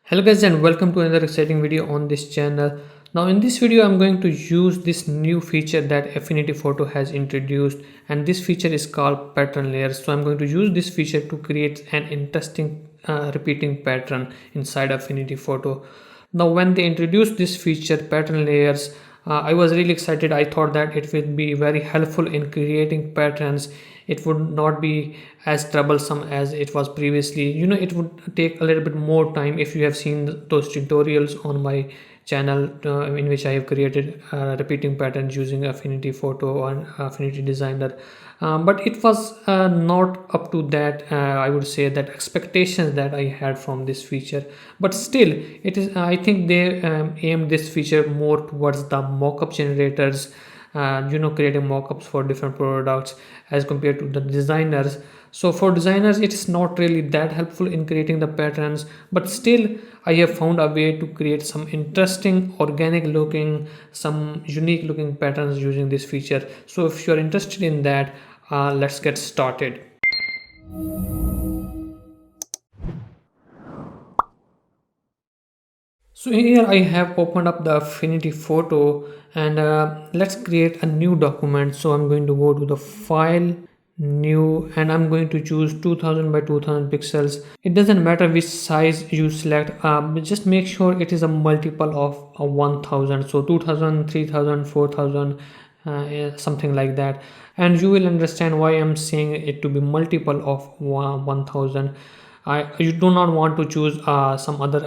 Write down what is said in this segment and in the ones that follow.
Hello guys and welcome to another exciting video on this channel. Now in this video I'm going to use this new feature that Affinity Photo has introduced, and this feature is called pattern layers. So I'm going to use this feature to create an interesting repeating pattern inside Affinity Photo. Now when they introduced this feature pattern layers, I was really excited. I thought that it would be very helpful in creating patterns. It would not be as troublesome as it was previously. It would take a little bit more time. If you have seen those tutorials on my channel in which I have created repeating patterns using Affinity Photo and Affinity Designer, but it was not up to that, I would say, that expectations that I had from this feature. But still, it is, I think they aim this feature more towards the mockup generators, creating mockups for different products as compared to the designers. So for designers it is not really that helpful in creating the patterns, but still I have found a way to create some interesting organic looking, some unique looking patterns using this feature. So if you are interested in that, let's get started. So here I have opened up the Affinity Photo, and let's create a new document. So I'm going to go to the file, new, and I'm going to choose 2000 by 2000 pixels. It doesn't matter which size you select, just make sure it is a multiple of 1000. So 2000, 3000, 4000, something like that, and you will understand why I'm saying it to be multiple of 1000. You do not want to choose some other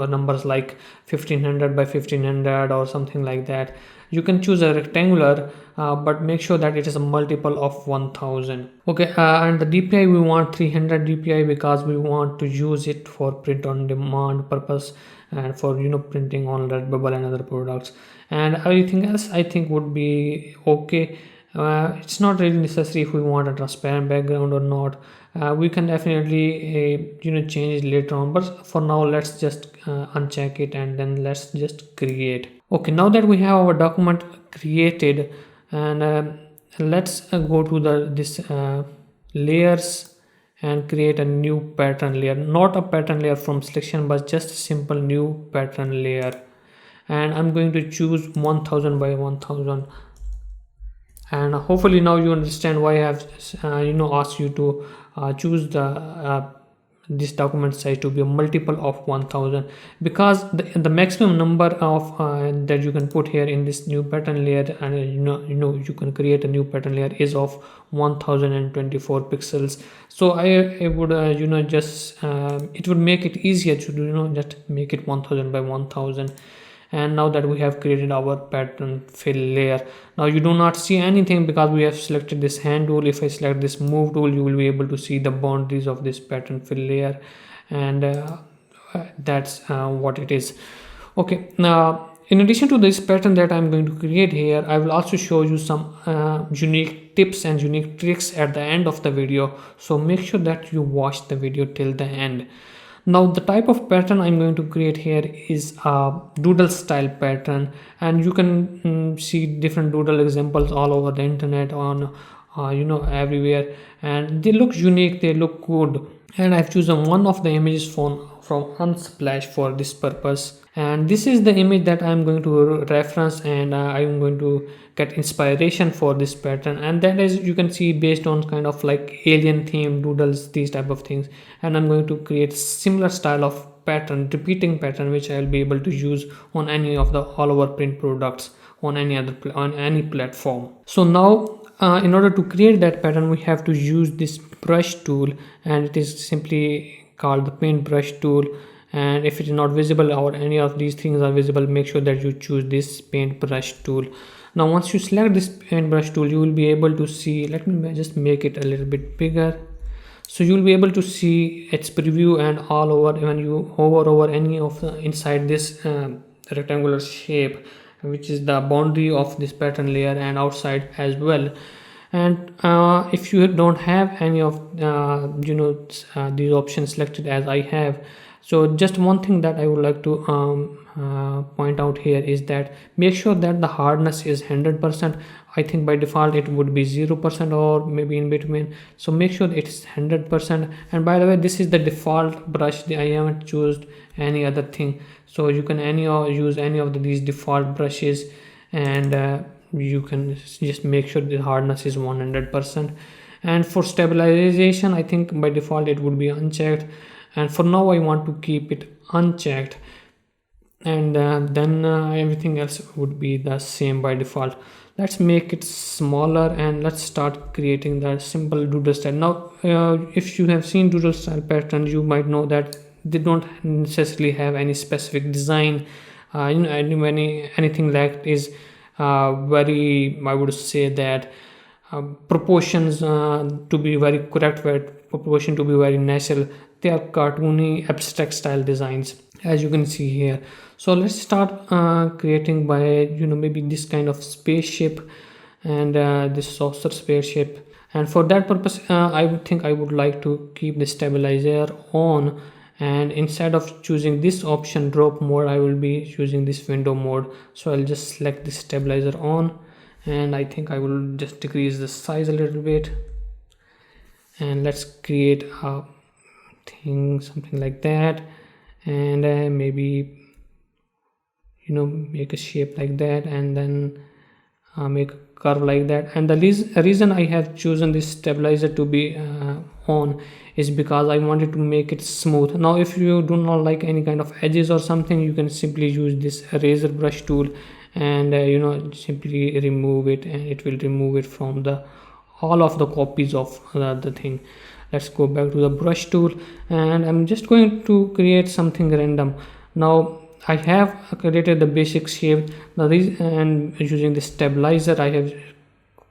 numbers like 1500 by 1500 or something like that. You can choose a rectangular, but make sure that it is a multiple of 1000. Okay, and the DPI we want 300 DPI because we want to use it for print on demand purpose and for printing on Redbubble and other products. And everything else I think would be okay. It's not really necessary if we want a transparent background or not. We can definitely change it later on, but for now let's just uncheck it and then let's just create. Okay, now that we have our document created, and let's go to this layers and create a new pattern layer, not a pattern layer from selection but just a simple new pattern layer. And I'm going to choose 1000 by 1000, and hopefully now you understand why I have asked you to choose this document size to be a multiple of 1000, because the maximum number of that you can put here in this new pattern layer, and you can create a new pattern layer, is of 1024 pixels. So I would just it would make it easier to just make it 1000 by 1000. And now that we have created our pattern fill layer, now you do not see anything because we have selected this hand tool. If I select this move tool, you will be able to see the boundaries of this pattern fill layer, and that's what it is. Okay, now in addition to this pattern that I'm going to create here, I will also show you some unique tips and unique tricks at the end of the video, so make sure that you watch the video till the end. Now the type of pattern I'm going to create here is a doodle style pattern, and you can see different doodle examples all over the internet, on everywhere, and they look unique, they look good. And I've chosen one of the images from Unsplash for this purpose, and this is the image that I'm going to reference, and I'm going to get inspiration for this pattern, and that is, you can see, based on kind of like alien theme doodles, these type of things. And I'm going to create similar style of pattern, repeating pattern, which I'll be able to use on any of the all over print products on any platform. So now in order to create that pattern, we have to use this brush tool, and it is simply called the paintbrush tool. And if it is not visible or any of these things are visible, make sure that you choose this paintbrush tool. Now once you select this paintbrush tool, you will be able to see, let me just make it a little bit bigger, so you'll be able to see its preview and all over when you hover over any of the inside this rectangular shape, which is the boundary of this pattern layer, and outside as well. And if you don't have any of these options selected as I have, So just one thing that I would like to point out here is that make sure that the hardness is 100%. I think by default it would be 0% or maybe in between, so make sure it's 100%. And by the way, this is the default brush. I haven't chosen any other thing, so you can use any of these default brushes, and you can just make sure the hardness is 100%. And for stabilization, I think by default it would be unchecked, and for now I want to keep it unchecked, and then everything else would be the same by default. Let's make it smaller and let's start creating that simple doodle style. Now if you have seen doodle style patterns, you might know that they don't necessarily have any specific design. Anything like is very, I would say that proportions to be very correct, where proportion to be very natural. They are cartoony abstract style designs, as you can see here. So let's start creating by maybe this kind of spaceship, and this saucer spaceship. And for that purpose I would think I would like to keep the stabilizer on, and instead of choosing this option drop mode, I will be choosing this window mode. So I'll just select the stabilizer on, and I think I will just decrease the size a little bit, and let's create a thing, something like that, and maybe make a shape like that, and then make a curve like that. And the reason I have chosen this stabilizer to be on is because I wanted to make it smooth. Now if you do not like any kind of edges or something, you can simply use this eraser brush tool, and simply remove it, and it will remove it from the all of the copies of the thing. Let's go back to the brush tool, and I'm just going to create something random. Now I have created the basic shape, and using the stabilizer I have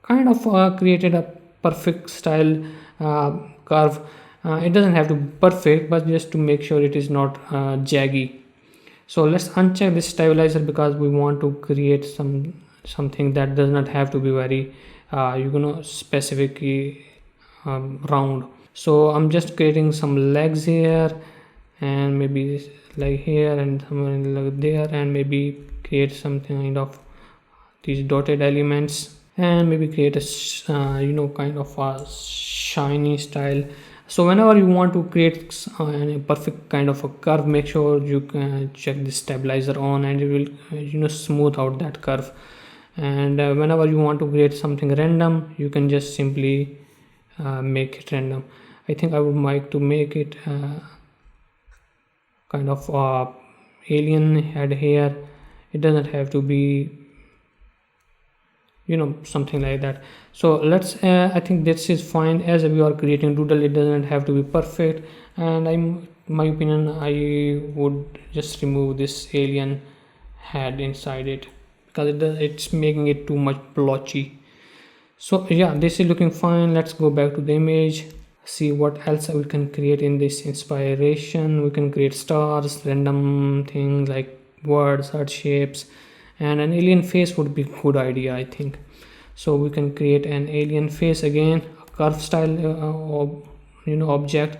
kind of created a perfect style curve. It doesn't have to be perfect, but just to make sure it is not jaggy. So let's uncheck this stabilizer because we want to create something that does not have to be very specifically round. So I'm just creating some legs here, and maybe like here and somewhere like there, and maybe create something kind of these dotted elements, and maybe create a kind of a shiny style. So whenever you want to create a perfect kind of a curve, make sure you can check the stabilizer on, and it will smooth out that curve. And whenever you want to create something random, you can just simply make it random. I think I would like to make it kind of alien head here. It doesn't have to be something like that. So let's I think this is fine. As we are creating doodle, it doesn't have to be perfect, and my opinion, I would just remove this alien head inside it because it's making it too much blotchy. So yeah, this is looking fine. Let's go back to the image, see what else we can create in this inspiration. We can create stars, random things like words, heart shapes, and an alien face would be a good idea, I think. So we can create an alien face again, a curve style object.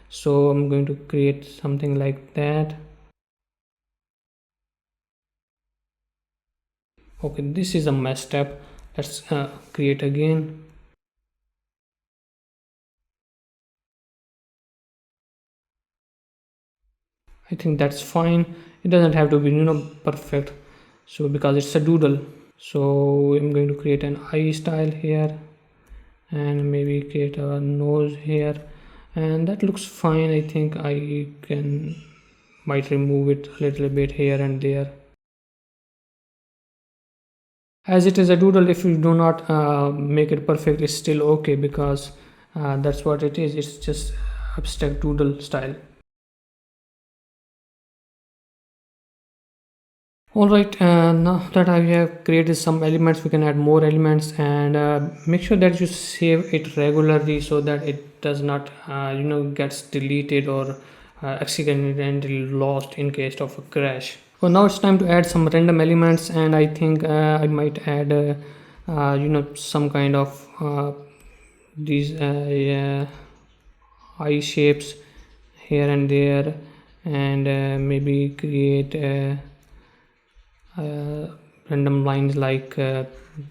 So I'm going to create something like that. Okay, this is a messed up. Let's create again. I think that's fine. It doesn't have to be perfect, so because it's a doodle. So I'm going to create an eye style here, and maybe create a nose here, and that looks fine. I think I might remove it a little bit here and there. As it is a doodle, if you do not make it perfect, it's still okay, because that's what it is. It's just abstract doodle style. Alright, now that I have created some elements, we can add more elements, and make sure that you save it regularly so that it does not gets deleted or accidentally lost in case of a crash. So now it's time to add some random elements, and I think I might add some kind of these eye shapes here and there, and maybe create random lines like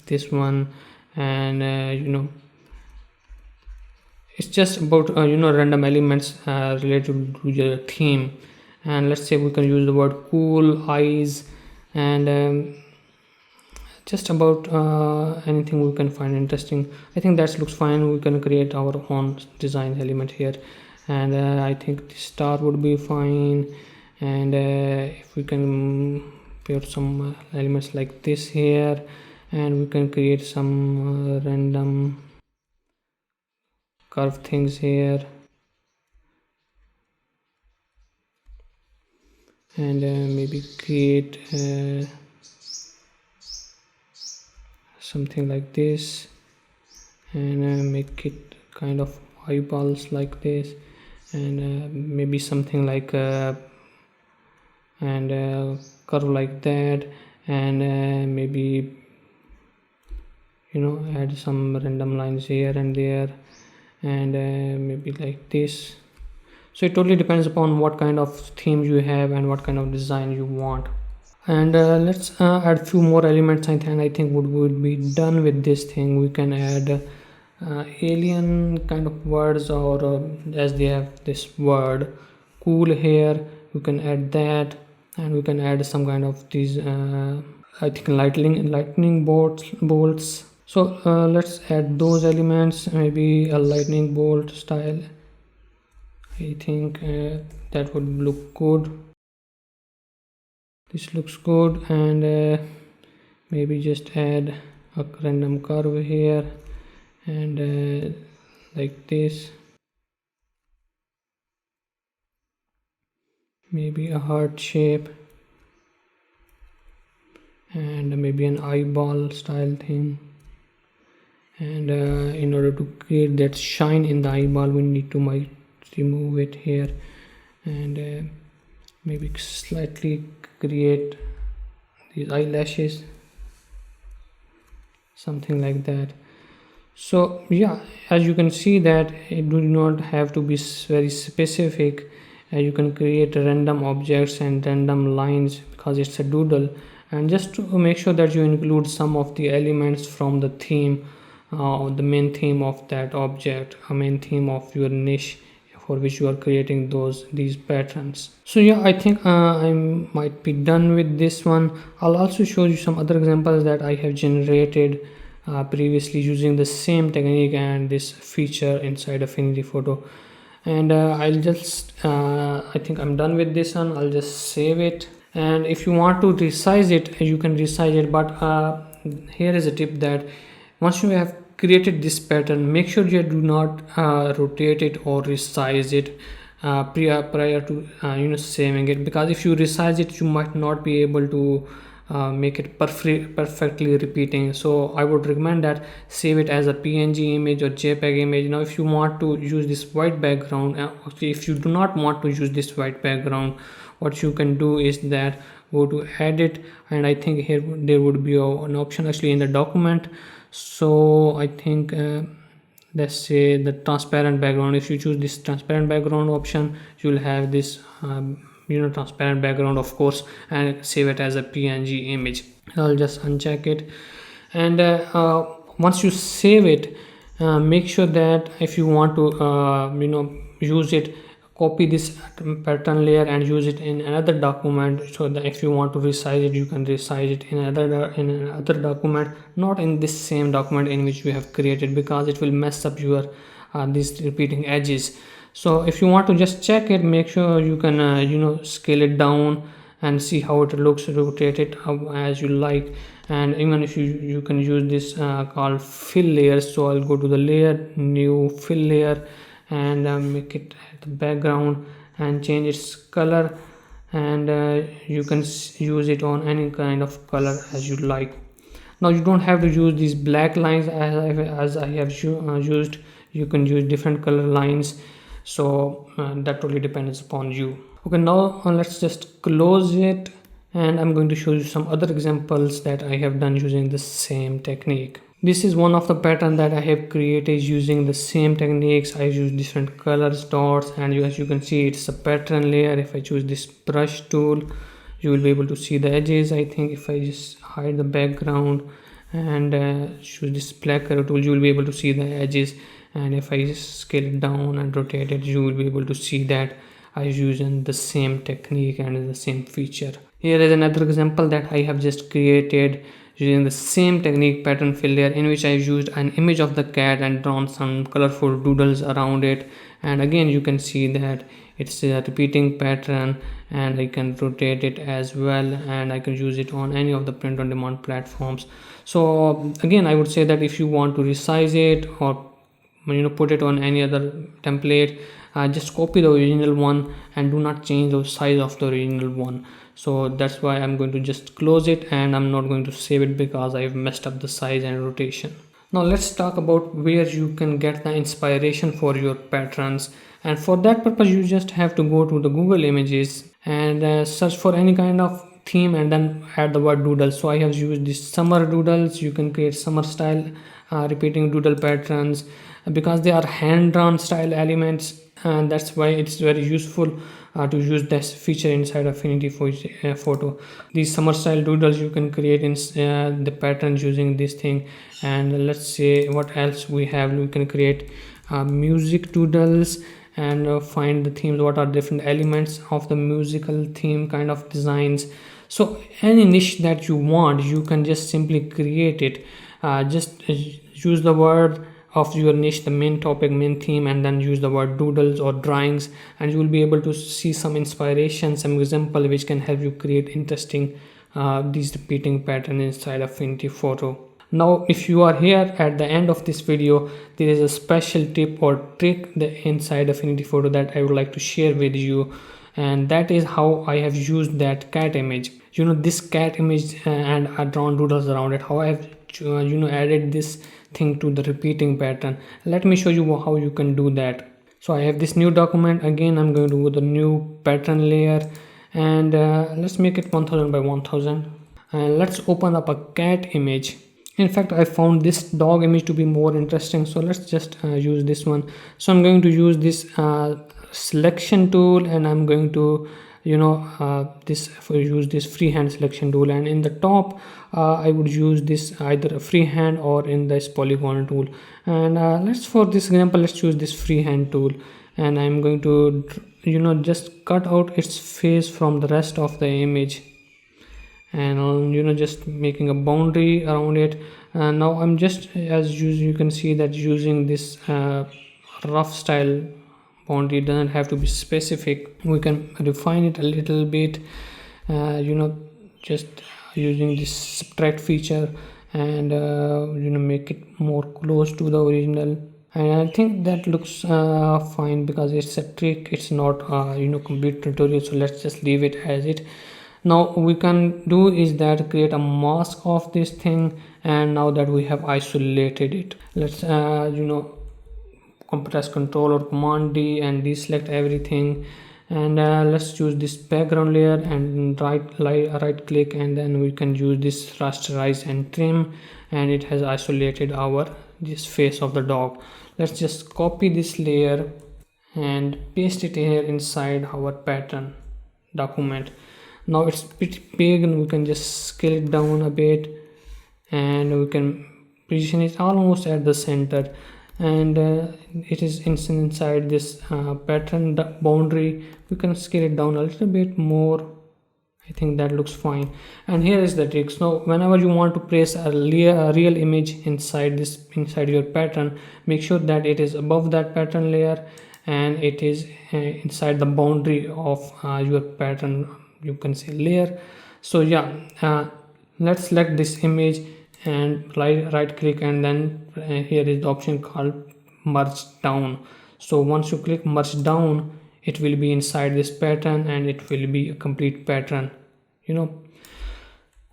this one, and it's just about random elements related to your theme. And let's say we can use the word cool eyes, and just about anything we can find interesting. I think that looks fine. We can create our own design element here, and I think the star would be fine. And if we can put some elements like this here, and we can create some random curve things here, and maybe create something like this, and make it kind of eyeballs like this, and maybe something like and curve like that, and maybe add some random lines here and there, and maybe like this. So it totally depends upon what kind of theme you have and what kind of design you want. And let's add a few more elements, and I think would be done with this thing. We can add alien kind of words, or as they have this word cool here, we can add that, and we can add some kind of these I think lightning bolts. So let's add those elements, maybe a lightning bolt style. I think that would look good. This looks good, and maybe just add a random curve here, and like this, maybe a heart shape, and maybe an eyeball style thing. And in order to create that shine in the eyeball, we need to remove it here, and maybe slightly create these eyelashes, something like that. So yeah, as you can see that it do not have to be very specific. You can create random objects and random lines because it's a doodle. And just to make sure that you include some of the elements from the theme, the main theme of that object, a main theme of your niche for which you are creating these patterns. So yeah, I think I might be done with this one. I'll also show you some other examples that I have generated previously using the same technique and this feature inside Affinity Photo. And I'll just I think I'm done with this one. I'll just save it, and if you want to resize it, you can resize it. But here is a tip that once you have created this pattern, make sure you do not rotate it or resize it prior to saving it, because if you resize it, you might not be able to make it perfectly repeating. So I would recommend that save it as a PNG image or JPEG image. Now if you want to use this white background, if you do not want to use this white background, what you can do is that go to edit, and I think here there would be an option actually in the document. So I think let's say the transparent background. If you choose this transparent background option, you'll have this transparent background, of course, and save it as a PNG image. I'll just uncheck it, and once you save it, make sure that if you want to use it, copy this pattern layer and use it in another document, so that if you want to resize it, you can resize it in another document, not in this same document in which you have created, because it will mess up your these repeating edges. So if you want to just check it, make sure you can scale it down and see how it looks, rotate it as you like. And even if you can use this called fill layers. So I'll go to the layer, new fill layer, and make it the background and change its color, and you can use it on any kind of color as you like. Now you don't have to use these black lines as I have used. You can use different color lines, so that totally depends upon you. Okay, now let's just close it, and I'm going to show you some other examples that I have done using the same technique. This is one of the pattern that I have created using the same techniques. I use different colors, dots, and as you can see, it's a pattern layer. If I choose this brush tool, you will be able to see the edges. I think if I just hide the background and choose this black arrow tool, you will be able to see the edges. And if I just scale it down and rotate it, you will be able to see that I using the same technique and the same feature. Here is another example that I have just created using the same technique, pattern fill layer, in which I used an image of the cat and drawn some colorful doodles around it. And again, you can see that it's a repeating pattern, and I can rotate it as well, and I can use it on any of the print on demand platforms. So again, I would say that if you want to resize it or put it on any other template, just copy the original one and do not change the size of the original one. So that's why I'm going to just close it, and I'm not going to save it because I've messed up the size and rotation. Now let's talk about where you can get the inspiration for your patterns, and for that purpose you just have to go to the Google Images and search for any kind of theme and then add the word doodle. So I have used this summer doodles. You can create summer style repeating doodle patterns because they are hand-drawn style elements, and that's why it's very useful to use this feature inside Affinity photo. These summer style doodles you can create in the patterns using this thing. And let's say what else we have. We can create music doodles and find the themes, what are different elements of the musical theme kind of designs. So any niche that you want, you can just simply create it. Just use the word of your niche, the main topic, main theme, and then use the word doodles or drawings, and you will be able to see some inspiration, some example which can help you create interesting these repeating pattern inside Affinity photo. Now if you are here at the end of this video, there is a special tip or trick inside Affinity photo that I would like to share with you, and that is how I have used that cat image. This cat image and drawn doodles around it, how I have added this thing to the repeating pattern. Let me show you how you can do that. So I have this new document. Again, I'm going to go to the new pattern layer, and let's make it 1000 by 1000, and let's open up a cat image. In fact, I found this dog image to be more interesting, so let's just use this one. So I'm going to use this selection tool, and I'm going to use this freehand selection tool, and in the top I would use this either a freehand or in this polygon tool. And for this example, let's choose this freehand tool, and I'm going to just cut out its face from the rest of the image, and just making a boundary around it. And now I'm just, as you can see that using this rough style boundary, doesn't have to be specific. We can refine it a little bit, just using this subtract feature, and make it more close to the original. And I think that looks fine because it's a trick, it's not complete tutorial, so let's just leave it as it. Now we can do is that create a mask of this thing, and now that we have isolated it, let's press Ctrl or Command D and deselect everything, and let's choose this background layer and right click, and then we can use this rasterize and trim, and it has isolated this face of the dog. Let's just copy this layer and paste it here inside our pattern document. Now it's pretty big, and we can just scale it down a bit, and we can position it almost at the center, and it is inside this pattern boundary. We can scale it down a little bit more. I think that looks fine. And here is the trick. So whenever you want to place a real image inside your pattern, make sure that it is above that pattern layer and it is inside the boundary of your pattern, you can say, layer. So yeah, let's select this image and right click, and then here is the option called merge down. So once you click merge down, it will be inside this pattern and it will be a complete pattern,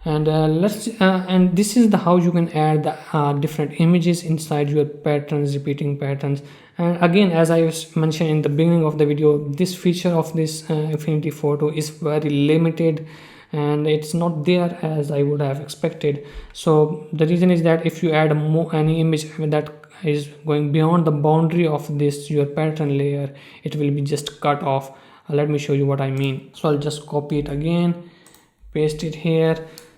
and and this is the how you can add the different images inside your patterns, repeating patterns. And again, as I mentioned in the beginning of the video, this feature of this Affinity photo is very limited, and it's not there as I would have expected. So the reason is that if you add any image that is going beyond the boundary of this your pattern layer, it will be just cut off. Let me show you what I mean. So I'll just copy it again, paste it here,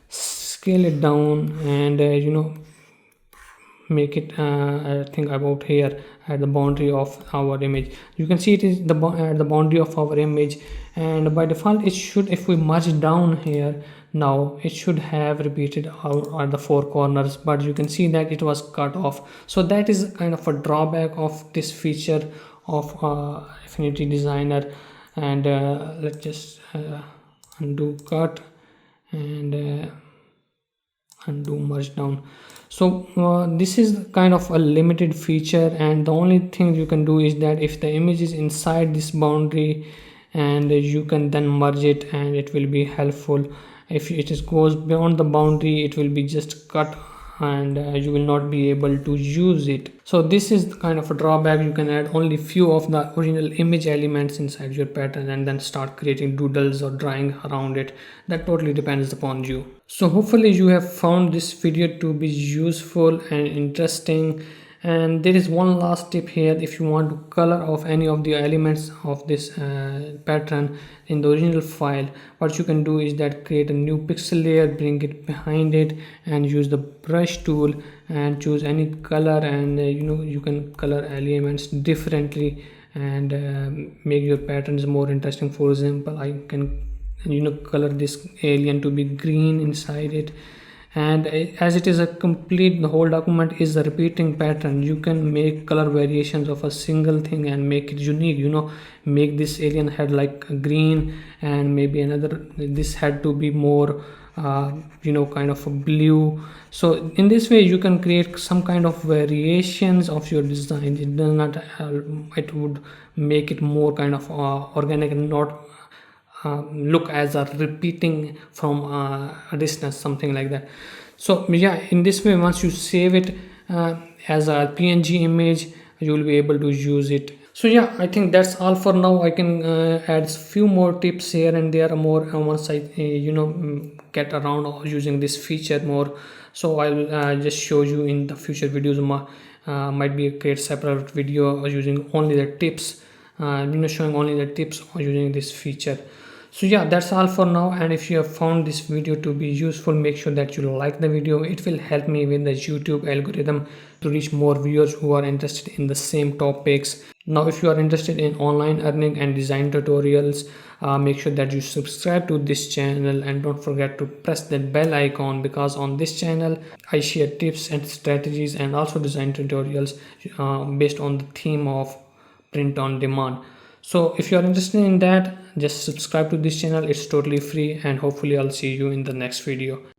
scale it down, and make it I think about here at the boundary of our image. You can see it is at the boundary of our image, and by default it should, if we merge down here now, it should have repeated at the four corners, but you can see that it was cut off. So that is kind of a drawback of this feature of Affinity Designer. And let's just undo cut and undo merge down. So this is kind of a limited feature, and the only thing you can do is that if the image is inside this boundary, and you can then merge it, and it will be helpful. If it goes beyond the boundary, it will be just cut, and you will not be able to use it. So this is kind of a drawback. You can add only few of the original image elements inside your pattern and then start creating doodles or drawing around it. That totally depends upon you. So hopefully you have found this video to be useful and interesting. And there is one last tip here. If you want to color off any of the elements of this pattern in the original file, what you can do is that create a new pixel layer, bring it behind it, and use the brush tool and choose any color, and you can color elements differently and make your patterns more interesting. For example, I can color this alien to be green inside it, and as it is a complete, the whole document is a repeating pattern, you can make color variations of a single thing and make it unique. Make this alien head like green, and maybe another, this head to be more kind of a blue. So in this way you can create some kind of variations of your design. It does not it would make it more kind of organic and not look as a repeating from a distance, something like that. So yeah, in this way, once you save it as a PNG image, you will be able to use it. So yeah, I think that's all for now. I can add few more tips here and there more once I get around using this feature more. So I'll just show you in the future videos. Might be a create separate video using only the tips, showing only the tips using this feature. So yeah, that's all for now, and if you have found this video to be useful, make sure that you like the video. It will help me with the YouTube algorithm to reach more viewers who are interested in the same topics. Now if you are interested in online earning and design tutorials, make sure that you subscribe to this channel, and don't forget to press that bell icon, because on this channel I share tips and strategies and also design tutorials based on the theme of print on demand. So if you are interested in that, just subscribe to this channel. It's totally free, and hopefully I'll see you in the next video.